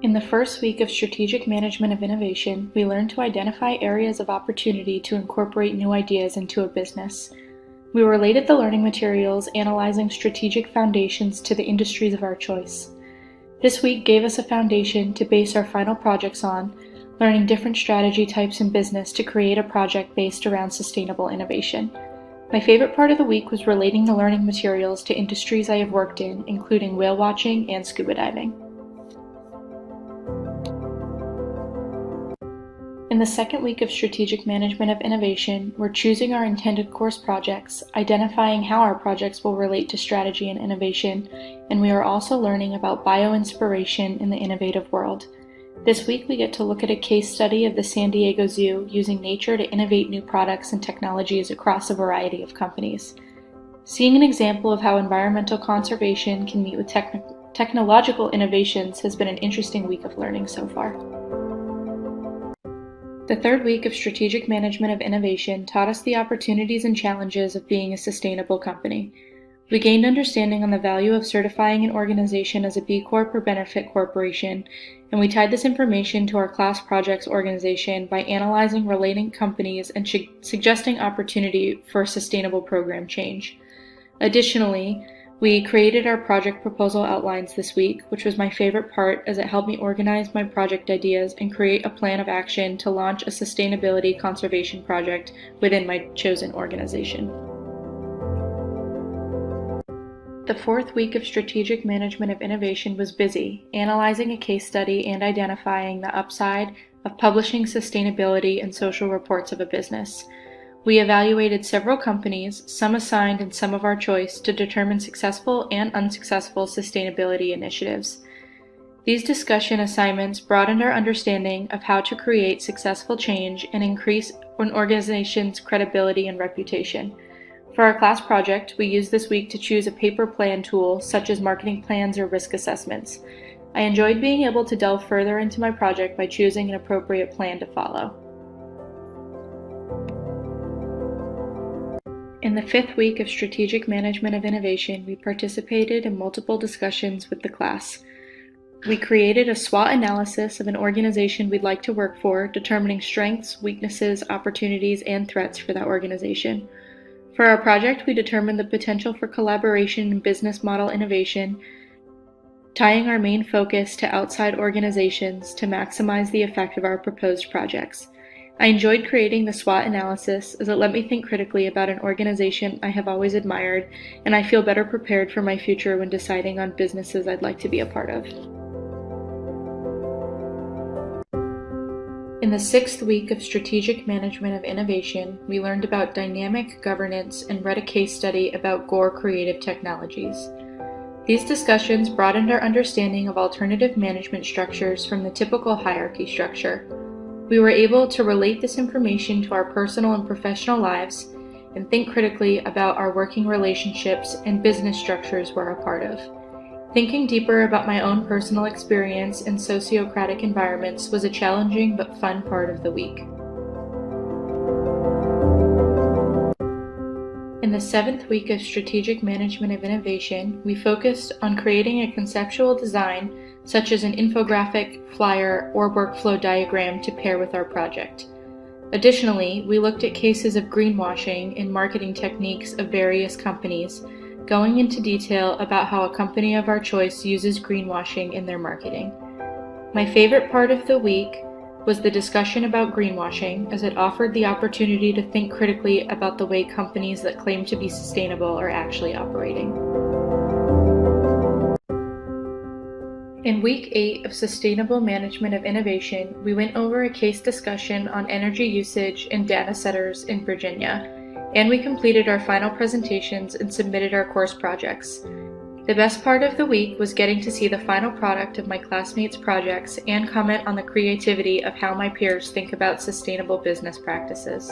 In the first week of Strategic Management of Innovation, we learned to identify areas of opportunity to incorporate new ideas into a business. We related the learning materials analyzing strategic foundations to the industries of our choice. This week gave us a foundation to base our final projects on, learning different strategy types in business to create a project based around sustainable innovation. My favorite part of the week was relating the learning materials to industries I have worked in, including whale watching and scuba diving. In the second week of Strategic Management of Innovation, we're choosing our intended course projects, identifying how our projects will relate to strategy and innovation, and we are also learning about bio-inspiration in the innovative world. This week we get to look at a case study of the San Diego Zoo using nature to innovate new products and technologies across a variety of companies. Seeing an example of how environmental conservation can meet with technological innovations has been an interesting week of learning so far. The third week of Strategic Management of Innovation taught us the opportunities and challenges of being a sustainable company. We gained understanding on the value of certifying an organization as a B Corp or benefit corporation, and we tied this information to our class projects organization by analyzing relating companies and suggesting opportunity for sustainable program change. Additionally, we created our project proposal outlines this week, which was my favorite part as it helped me organize my project ideas and create a plan of action to launch a sustainability conservation project within my chosen organization. The fourth week of Strategic Management of Innovation was busy, analyzing a case study and identifying the upside of publishing sustainability and social reports of a business. We evaluated several companies, some assigned and some of our choice, to determine successful and unsuccessful sustainability initiatives. These discussion assignments broadened our understanding of how to create successful change and increase an organization's credibility and reputation. For our class project, we used this week to choose a paper plan tool such as marketing plans or risk assessments. I enjoyed being able to delve further into my project by choosing an appropriate plan to follow. In the fifth week of Strategic Management of Innovation, we participated in multiple discussions with the class. We created a SWOT analysis of an organization we'd like to work for, determining strengths, weaknesses, opportunities, and threats for that organization. For our project, we determined the potential for collaboration and business model innovation, tying our main focus to outside organizations to maximize the effect of our proposed projects. I enjoyed creating the SWOT analysis as it let me think critically about an organization I have always admired, and I feel better prepared for my future when deciding on businesses I'd like to be a part of. In the sixth week of Strategic Management of Innovation, we learned about dynamic governance and read a case study about Gore Creative Technologies. These discussions broadened our understanding of alternative management structures from the typical hierarchy structure. We were able to relate this information to our personal and professional lives and think critically about our working relationships and business structures we're a part of. Thinking deeper about my own personal experience in sociocratic environments was a challenging but fun part of the week. In the seventh week of Strategic Management of Innovation, we focused on creating a conceptual design such as an infographic, flyer, or workflow diagram to pair with our project. Additionally, we looked at cases of greenwashing and marketing techniques of various companies, going into detail about how a company of our choice uses greenwashing in their marketing. My favorite part of the week was the discussion about greenwashing, as it offered the opportunity to think critically about the way companies that claim to be sustainable are actually operating. In week 8 of Sustainable Management of Innovation, we went over a case discussion on energy usage in data centers in Virginia, and we completed our final presentations and submitted our course projects. The best part of the week was getting to see the final product of my classmates' projects and comment on the creativity of how my peers think about sustainable business practices.